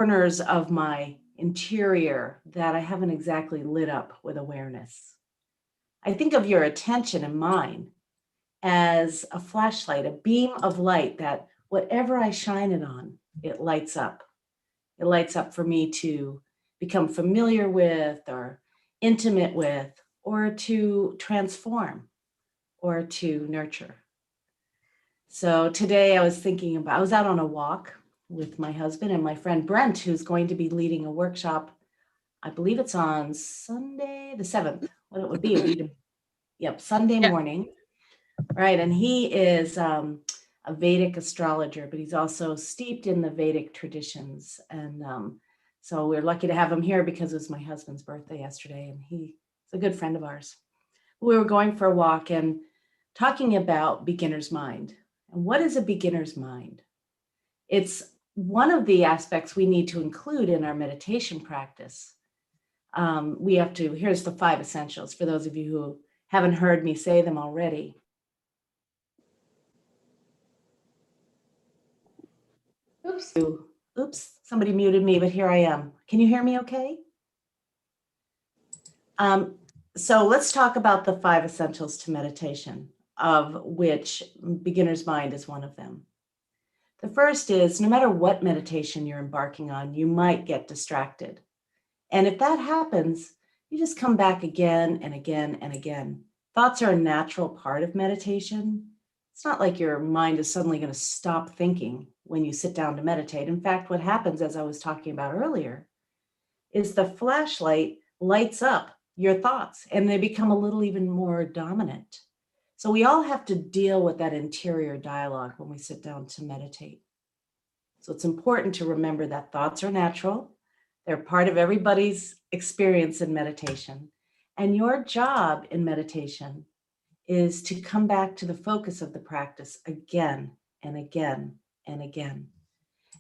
corners of my interior that I haven't exactly lit up with awareness. I think of your attention and mine as a flashlight, a beam of light that whatever I shine it on, it lights up. It lights up for me to become familiar with or intimate with, or to transform or to nurture. So today I was out on a walk with my husband and my friend Brent, who's going to be leading a workshop. I believe it's on Sunday, the 7th. What it would be, Sunday morning. Right, and he is a Vedic astrologer, but he's also steeped in the Vedic traditions. And so we're lucky to have him here because it was my husband's birthday yesterday, and he's a good friend of ours. We were going for a walk and talking about beginner's mind. And what is a beginner's mind? It's one of the aspects we need to include in our meditation practice. Here's the 5 essentials for those of you who haven't heard me say them already. Oops, somebody muted me, but here I am. Can you hear me okay? So let's talk about the 5 essentials to meditation, of which beginner's mind is one of them. The first is, no matter what meditation you're embarking on, you might get distracted. And if that happens, you just come back again and again and again. Thoughts are a natural part of meditation. It's not like your mind is suddenly going to stop thinking when you sit down to meditate. In fact, what happens, as I was talking about earlier, is the flashlight lights up your thoughts and they become a little even more dominant. So we all have to deal with that interior dialogue when we sit down to meditate. So it's important to remember that thoughts are natural. They're part of everybody's experience in meditation. And your job in meditation is to come back to the focus of the practice again and again and again.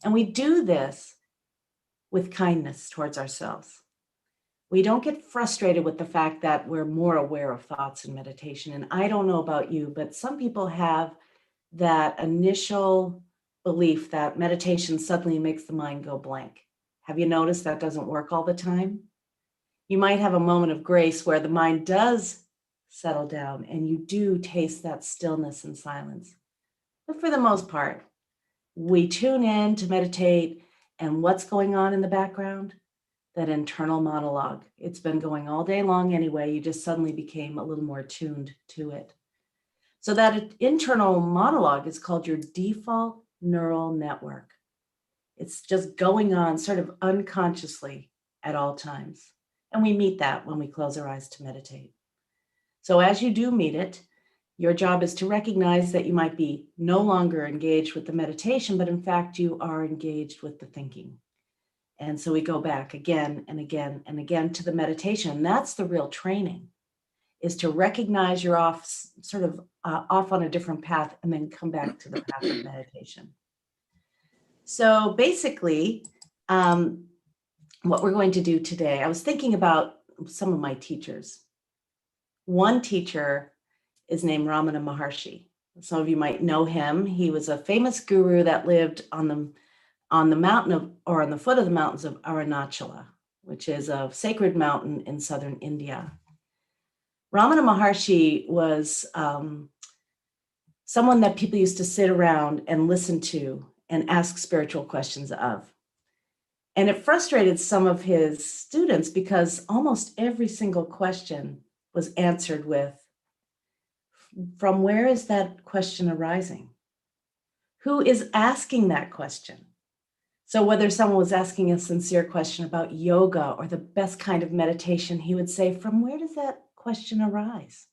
And we do this with kindness towards ourselves. We don't get frustrated with the fact that we're more aware of thoughts in meditation. And I don't know about you, but some people have that initial belief that meditation suddenly makes the mind go blank. Have you noticed that doesn't work all the time? You might have a moment of grace where the mind does settle down and you do taste that stillness and silence. But for the most part, we tune in to meditate, and what's going on in the background? That internal monologue. It's been going all day long anyway. You just suddenly became a little more tuned to it. So that internal monologue is called your default neural network. It's just going on sort of unconsciously at all times. And we meet that when we close our eyes to meditate. So as you do meet it, your job is to recognize that you might be no longer engaged with the meditation, but in fact, you are engaged with the thinking. And so we go back again and again and again to the meditation. That's the real training, is to recognize you're off on a different path and then come back to the path of meditation. So basically, what we're going to do today, I was thinking about some of my teachers. One teacher is named Ramana Maharshi. Some of you might know him. He was a famous guru that lived on the mountain or on the foot of the mountains of Arunachala, which is a sacred mountain in southern India. Ramana Maharshi was someone that people used to sit around and listen to and ask spiritual questions of. And it frustrated some of his students because almost every single question was answered with, from where is that question arising? Who is asking that question? So whether someone was asking a sincere question about yoga or the best kind of meditation, he would say, from where does that question arise?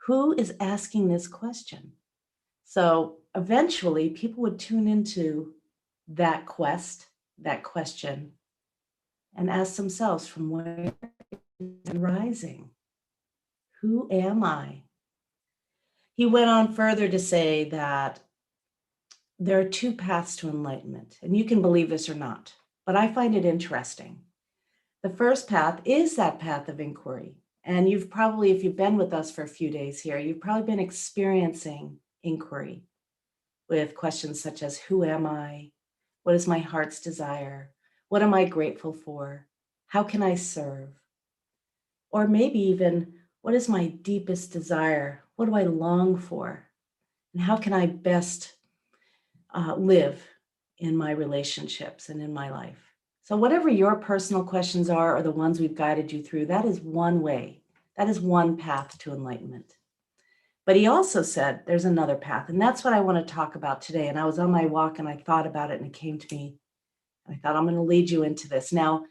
Who is asking this question? So eventually people would tune into that question, and ask themselves, from where is it arising? Who am I? He went on further to say that there are 2 paths to enlightenment, and you can believe this or not, but I find it interesting. The first path is that path of inquiry. And you've probably, if you've been with us for a few days here, you've probably been experiencing inquiry with questions such as, who am I? What is my heart's desire? What am I grateful for? How can I serve? Or maybe even, what is my deepest desire? What do I long for? And how can I best live in my relationships and in my life? So, whatever your personal questions are, or the ones we've guided you through, that is one way. That is one path to enlightenment. But he also said there's another path, and that's what I want to talk about today. And I was on my walk and I thought about it and it came to me. I thought, I'm going to lead you into this. Now,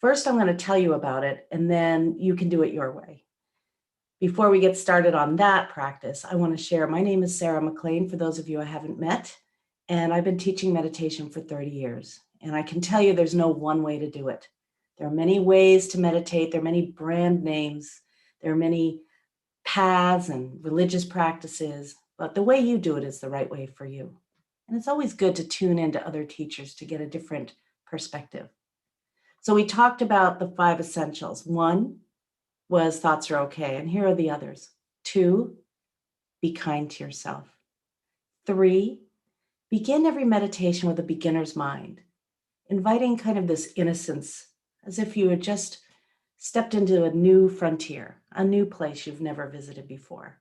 first, I'm going to tell you about it, and then you can do it your way. Before we get started on that practice, I want to share, my name is Sarah McLean, for those of you I haven't met, and I've been teaching meditation for 30 years. And I can tell you there's no one way to do it. There are many ways to meditate. There are many brand names. There are many paths and religious practices, but the way you do it is the right way for you. And it's always good to tune into other teachers to get a different perspective. So we talked about the 5 essentials. 1 was thoughts are okay, and here are the others. 2, be kind to yourself. 3, begin every meditation with a beginner's mind, inviting kind of this innocence, as if you had just stepped into a new frontier, a new place you've never visited before.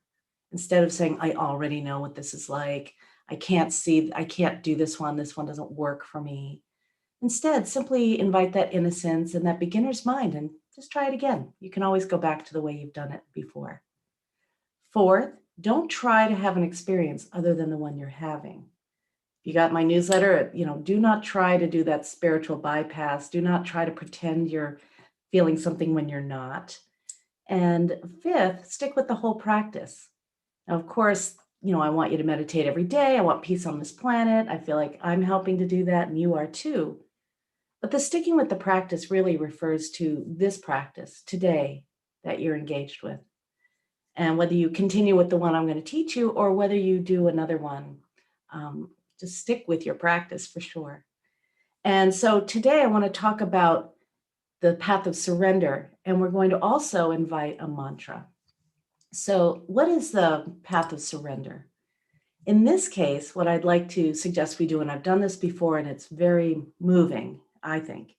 Instead of saying, I already know what this is like, I can't do this one doesn't work for me. Instead, simply invite that innocence and that beginner's mind and just try it again. You can always go back to the way you've done it before. 4th, don't try to have an experience other than the one you're having. If you got my newsletter, do not try to do that spiritual bypass. Do not try to pretend you're feeling something when you're not. And 5th, stick with the whole practice. Now, of course, I want you to meditate every day. I want peace on this planet. I feel like I'm helping to do that, and you are too. But the sticking with the practice really refers to this practice today that you're engaged with. And whether you continue with the one I'm going to teach you or whether you do another one, just stick with your practice for sure. And so today I want to talk about the path of surrender, and we're going to also invite a mantra. So what is the path of surrender? In this case, what I'd like to suggest we do, and I've done this before and it's very moving, I think,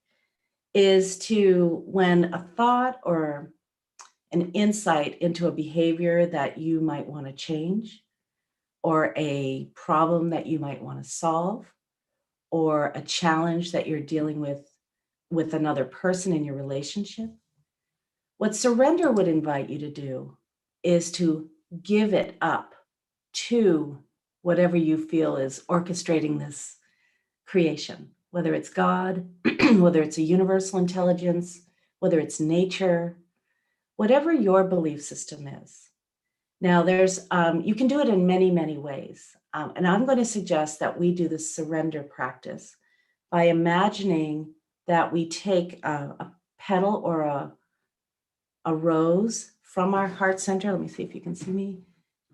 is to, when a thought or an insight into a behavior that you might want to change, or a problem that you might want to solve, or a challenge that you're dealing with another person in your relationship, what surrender would invite you to do is to give it up to whatever you feel is orchestrating this creation, whether it's God, whether it's a universal intelligence, whether it's nature, whatever your belief system is. Now, you can do it in many, many ways. And I'm going to suggest that we do the surrender practice by imagining that we take a petal or a rose from our heart center. Let me see if you can see me,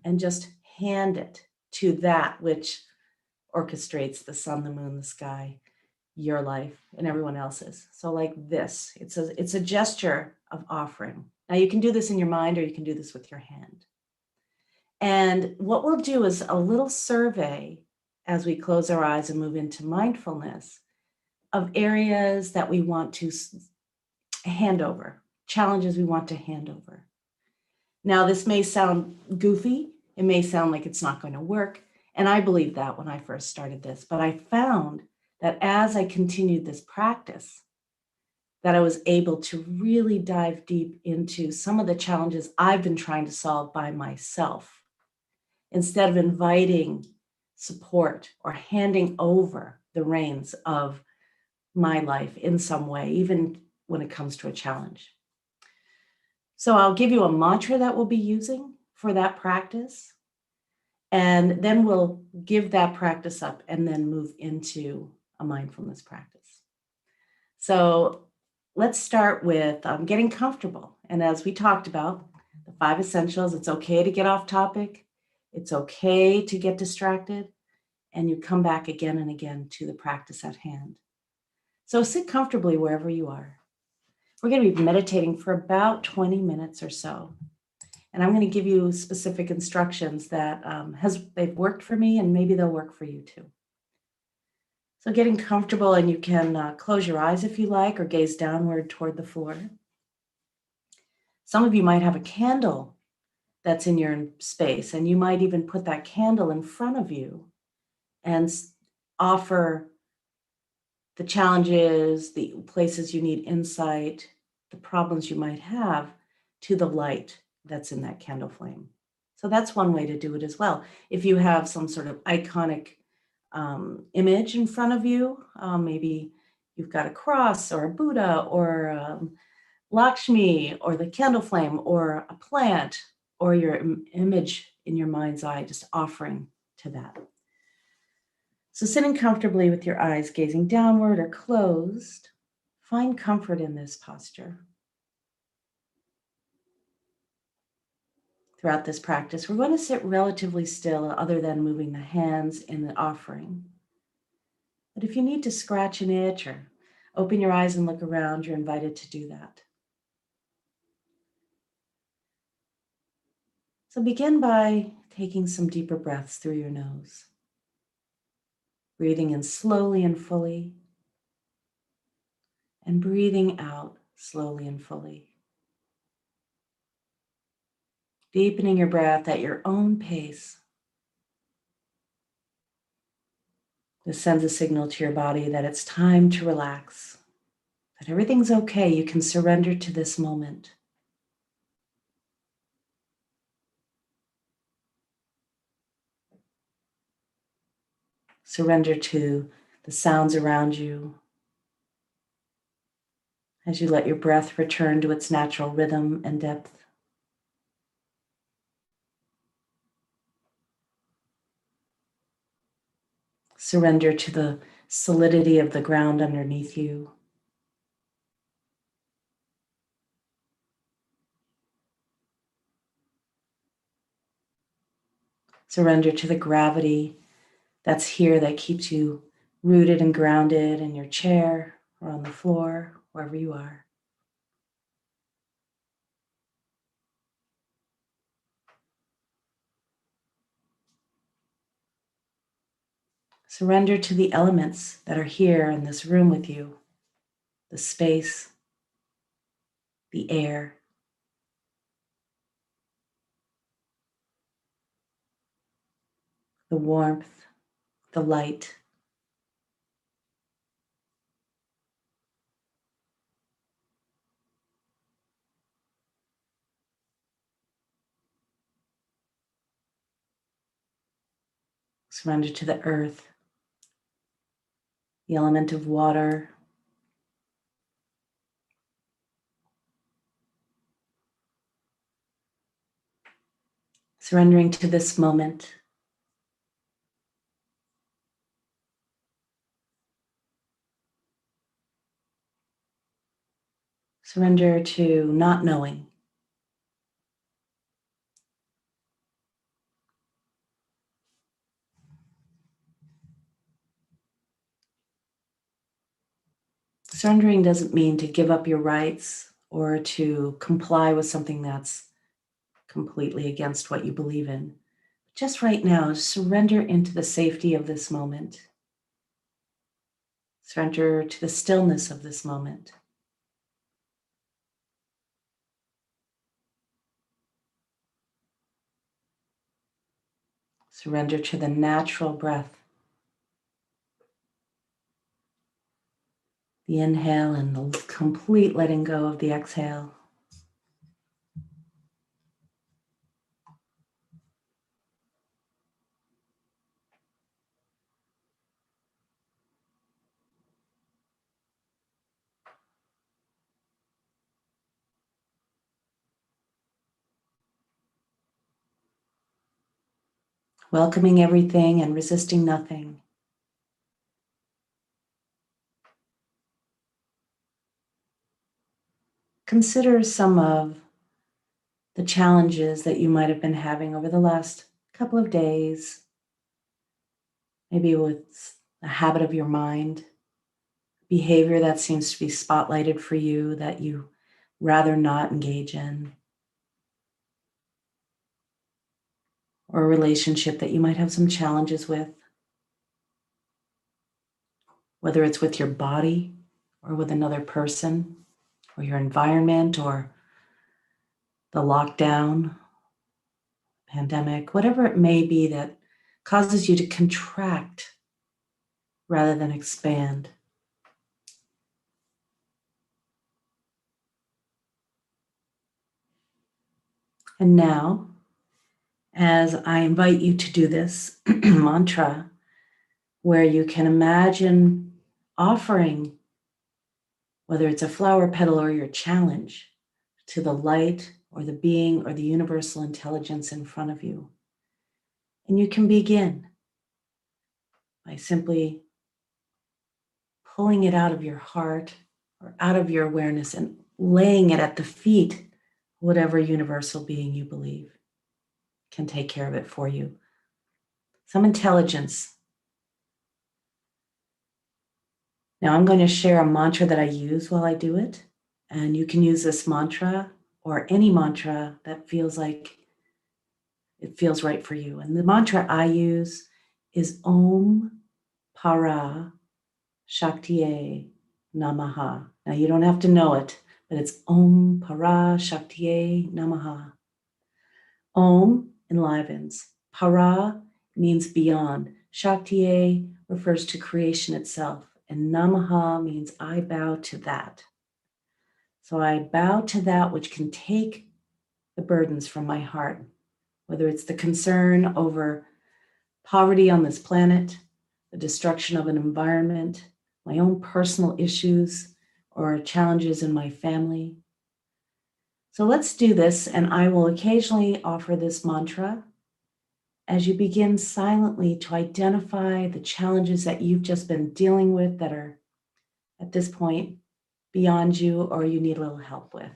and just hand it to that which orchestrates the sun, the moon, the sky, your life, and everyone else's. So like this, it's a gesture of offering. Now you can do this in your mind or you can do this with your hand. And what we'll do is a little survey as we close our eyes and move into mindfulness of areas that we want to hand over, challenges we want to hand over. Now, this may sound goofy. It may sound like it's not going to work. And I believed that when I first started this, but I found that as I continued this practice, that I was able to really dive deep into some of the challenges I've been trying to solve by myself, instead of inviting support or handing over the reins of my life in some way, even when it comes to a challenge. So I'll give you a mantra that we'll be using for that practice, and then we'll give that practice up and then move into a mindfulness practice. So let's start with getting comfortable. And as we talked about, the 5 essentials, it's okay to get off topic. It's okay to get distracted, and you come back again and again to the practice at hand. So sit comfortably wherever you are. We're going to be meditating for about 20 minutes or so. And I'm going to give you specific instructions that they've worked for me, and maybe they'll work for you too. So getting comfortable, and you can close your eyes if you like, or gaze downward toward the floor. Some of you might have a candle that's in your space, and you might even put that candle in front of you and offer the challenges, the places you need insight, the problems you might have to the light that's in that candle flame. So that's one way to do it as well. If you have some sort of iconic image in front of you, maybe you've got a cross or a Buddha or Lakshmi or the candle flame or a plant or your image in your mind's eye, just offering to that. So sitting comfortably with your eyes gazing downward or closed, find comfort in this posture. Throughout this practice, we're going to sit relatively still other than moving the hands in the offering. But if you need to scratch an itch or open your eyes and look around, you're invited to do that. So begin by taking some deeper breaths through your nose. Breathing in slowly and fully, and breathing out slowly and fully. Deepening your breath at your own pace. This sends a signal to your body that it's time to relax, that everything's okay. You can surrender to this moment. Surrender to the sounds around you as you let your breath return to its natural rhythm and depth. Surrender to the solidity of the ground underneath you. Surrender to the gravity that's here that keeps you rooted and grounded in your chair or on the floor, wherever you are. Surrender to the elements that are here in this room with you, the space, the air, the warmth, the light. Surrender to the earth, the element of water, surrendering to this moment. Surrender to not knowing. Surrendering doesn't mean to give up your rights or to comply with something that's completely against what you believe in. Just right now, surrender into the safety of this moment. Surrender to the stillness of this moment. Surrender to the natural breath. The inhale and the complete letting go of the exhale. Welcoming everything and resisting nothing. Consider some of the challenges that you might have been having over the last couple of days, maybe with a habit of your mind, behavior that seems to be spotlighted for you that you rather not engage in, or a relationship that you might have some challenges with. whether it's with your body or with another person or your environment or the lockdown, pandemic, whatever it may be that causes you to contract rather than expand. And now, as I invite you to do this mantra, where you can imagine offering, whether it's a flower petal or your challenge, to the light or the being or the universal intelligence in front of you. And you can begin by simply pulling it out of your heart or out of your awareness and laying it at the feet, whatever universal being you believe can take care of it for you. Some intelligence. Now I'm going to share a mantra that I use while I do it. And you can use this mantra or any mantra that feels like it feels right for you. And the mantra I use is Om Para Shaktiye Namaha. Now you don't have to know it, but it's Om Para Shaktiye Namaha. Om enlivens. Para means beyond. Shaktiye refers to creation itself. And Namaha means I bow to that. So I bow to that which can take the burdens from my heart, whether it's the concern over poverty on this planet, the destruction of an environment, my own personal issues, or challenges in my family. So let's do this, and I will occasionally offer this mantra as you begin silently to identify the challenges that you've just been dealing with that are at this point beyond you or you need a little help with.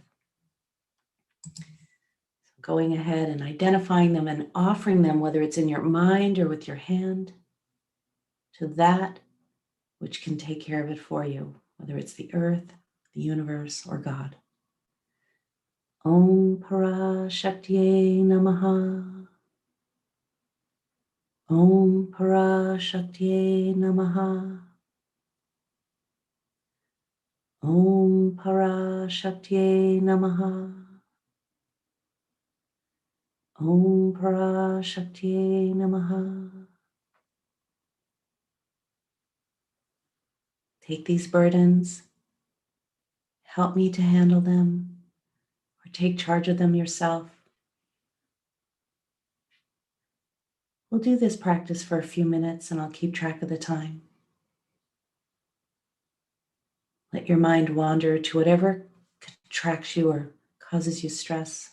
Going ahead and identifying them and offering them, whether it's in your mind or with your hand, to that which can take care of it for you, whether it's the earth, the universe, or God. Om Para Shaktiye Namaha. Om Para Shaktiye Namaha. Om Para Shaktiye Namaha. Om Para Shaktiye Namaha. Take these burdens, help me to handle them, or take charge of them yourself. We'll do this practice for a few minutes and I'll keep track of the time. Let your mind wander to whatever contracts you or causes you stress.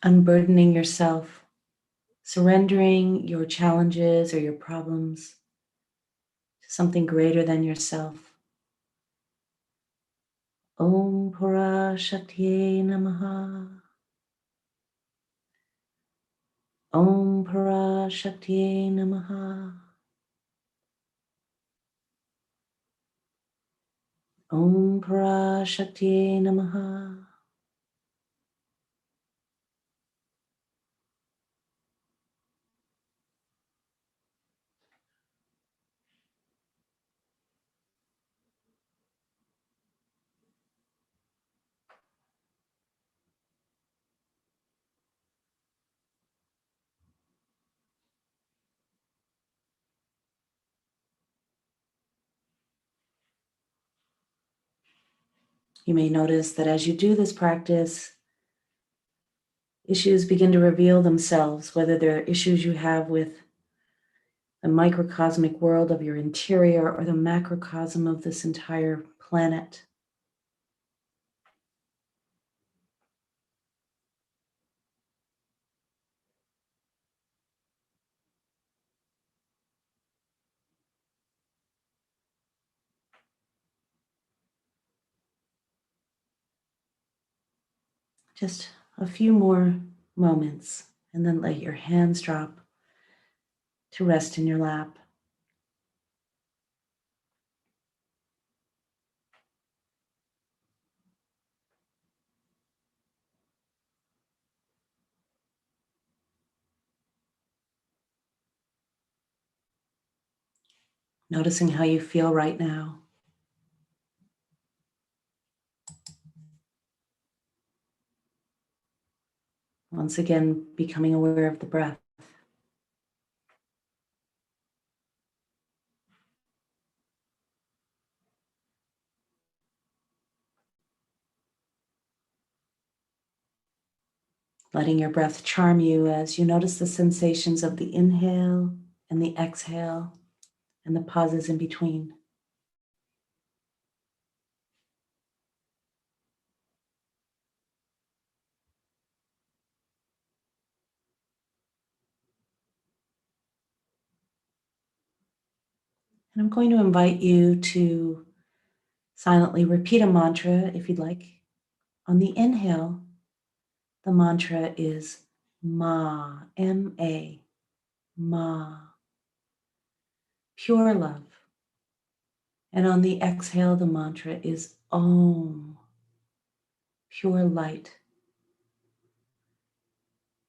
Unburdening yourself, surrendering your challenges or your problems to something greater than yourself. Om Para Shaktiye Namaha. Om Para Shaktiye Namaha. Om Para Shaktiye Namaha. You may notice that as you do this practice, issues begin to reveal themselves, whether they're issues you have with the microcosmic world of your interior or the macrocosm of this entire planet. Just a few more moments, and then let your hands drop to rest in your lap. Noticing how you feel right now. Once again, becoming aware of the breath. Letting your breath charm you as you notice the sensations of the inhale and the exhale and the pauses in between. And I'm going to invite you to silently repeat a mantra if you'd like. On the inhale, the mantra is Ma, M-A, Ma, pure love. And on the exhale, the mantra is Om, pure light.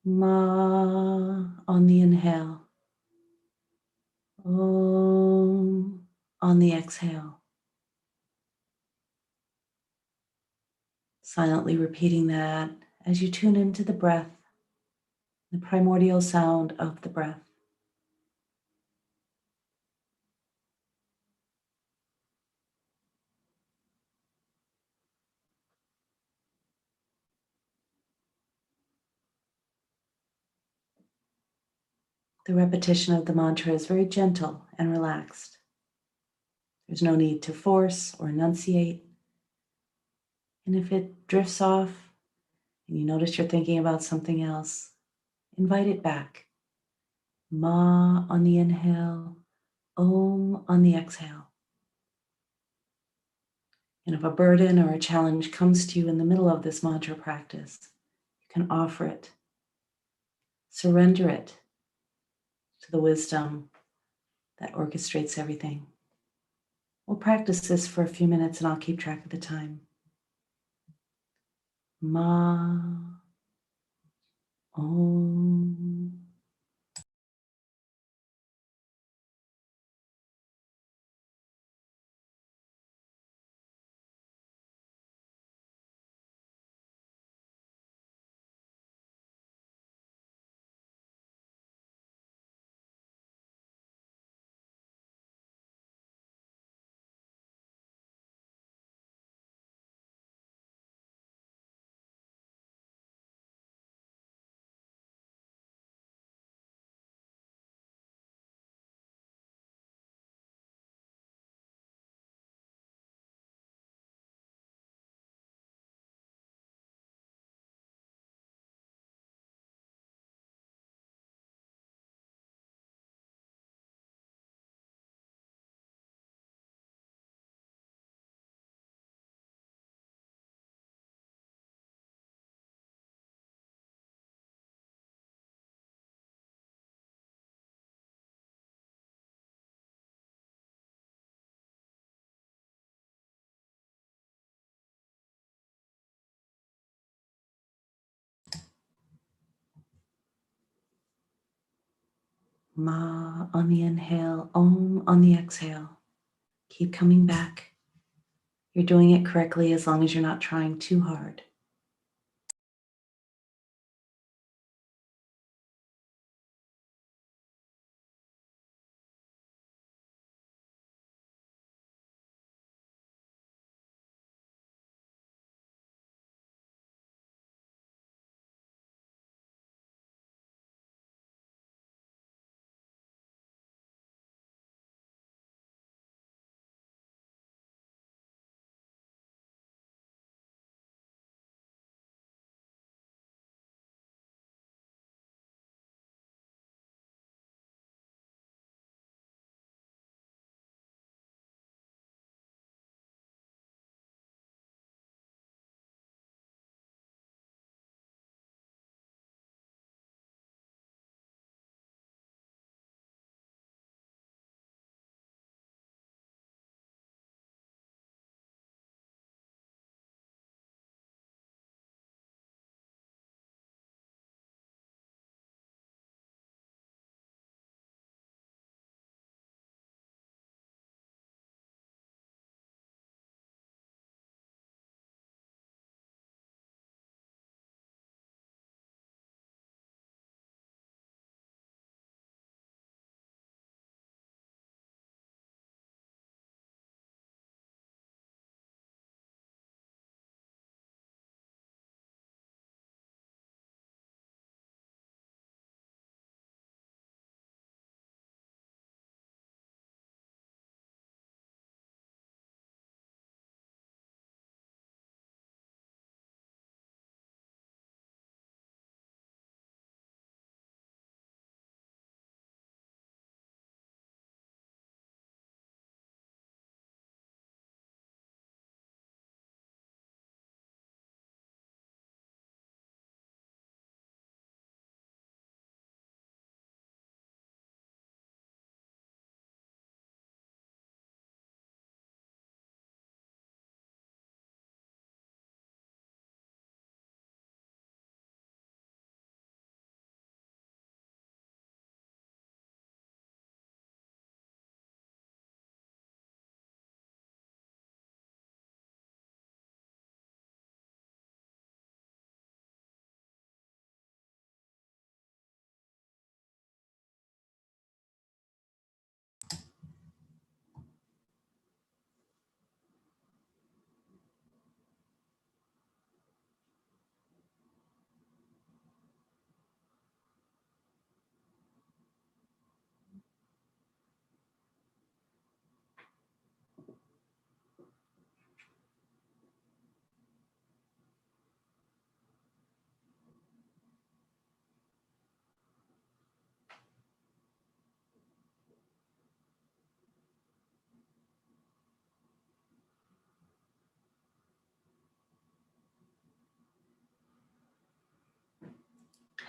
Ma on the inhale, Om on the exhale. Silently repeating that as you tune into the breath, the primordial sound of the breath. The repetition of the mantra is very gentle and relaxed. There's no need to force or enunciate. And if it drifts off and you notice you're thinking about something else, invite it back. Ma on the inhale, Om on the exhale. And if a burden or a challenge comes to you in the middle of this mantra practice, you can offer it, surrender it to the wisdom that orchestrates everything. We'll practice this for a few minutes and I'll keep track of the time. Ma, Om. Ma on the inhale, Om on the exhale. Keep coming back. You're doing it correctly as long as you're not trying too hard.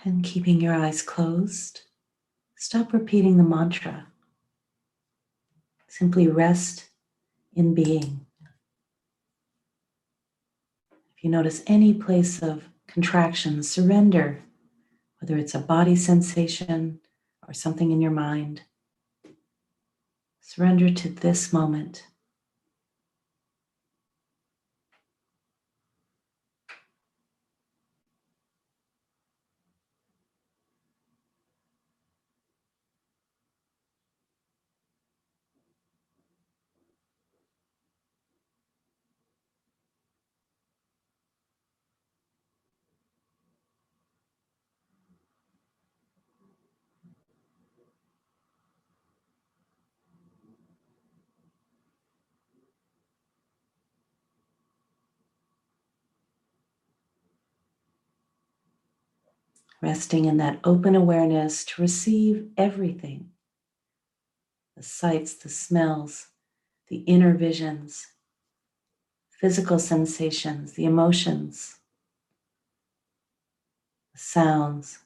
And keeping your eyes closed, stop repeating the mantra. Simply rest in being. If you notice any place of contraction, surrender, whether it's a body sensation or something in your mind. Surrender to this moment. Resting in that open awareness to receive everything. The sights, the smells, the inner visions, physical sensations, the emotions, the sounds,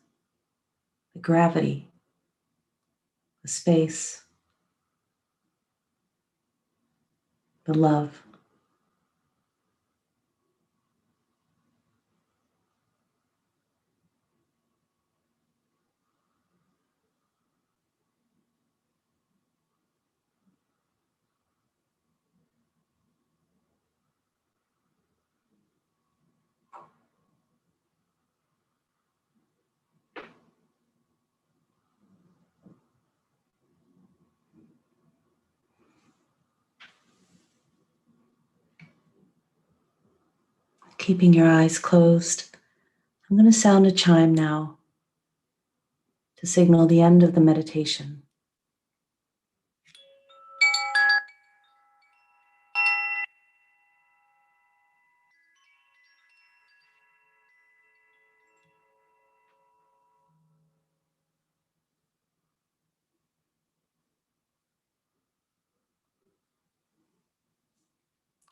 the gravity, the space, the love. Keeping your eyes closed, I'm going to sound a chime now to signal the end of the meditation.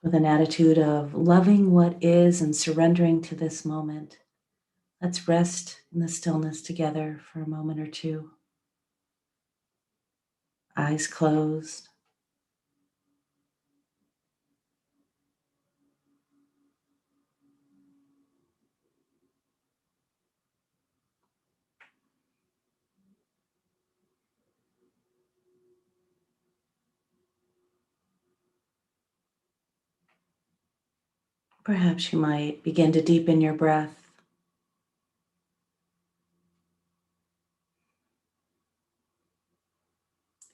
With an attitude of loving what is and surrendering to this moment, let's rest in the stillness together for a moment or two. Eyes closed. Perhaps you might begin to deepen your breath.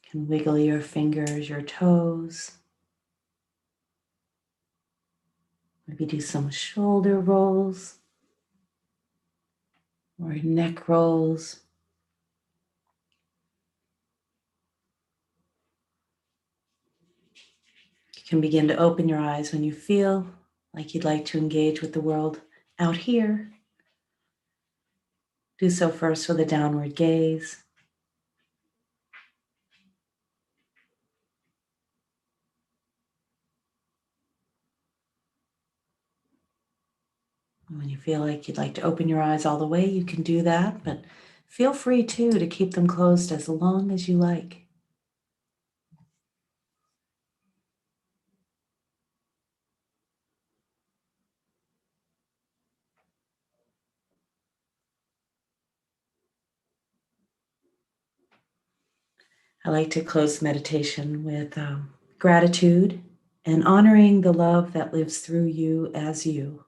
You can wiggle your fingers, your toes. Maybe do some shoulder rolls or neck rolls. You can begin to open your eyes when you feel like you'd like to engage with the world out here. Do so first with a downward gaze. When you feel like you'd like to open your eyes all the way, you can do that, but feel free too to keep them closed as long as you like. I like to close meditation with gratitude and honoring the love that lives through you as you.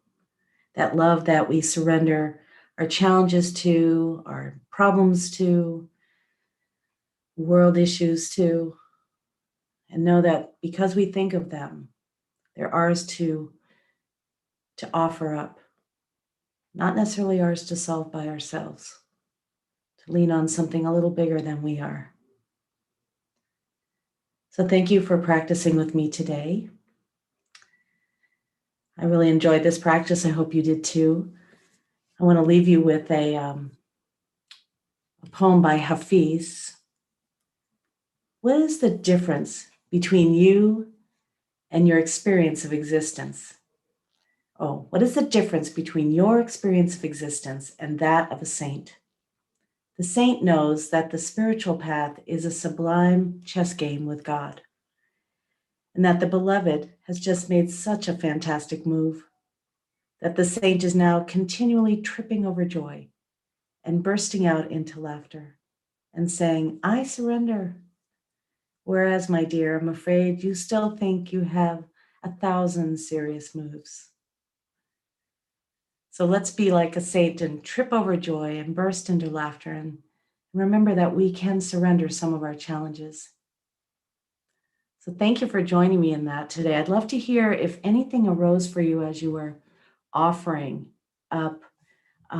That love that we surrender our challenges to, our problems to, world issues to, and know that because we think of them, they're ours to offer up, not necessarily ours to solve by ourselves, to lean on something a little bigger than we are. So thank you for practicing with me today. I really enjoyed this practice. I hope you did too. I want to leave you with a poem by Hafiz. What is the difference between you and your experience of existence? Oh, what is the difference between your experience of existence and that of a saint? The saint knows that the spiritual path is a sublime chess game with God, and that the beloved has just made such a fantastic move, that the saint is now continually tripping over joy and bursting out into laughter and saying, I surrender. Whereas, my dear, I'm afraid you still think you have 1,000 serious moves. So let's be like a saint and trip over joy and burst into laughter and remember that we can surrender some of our challenges. So thank you for joining me in that today. I'd love to hear if anything arose for you as you were offering up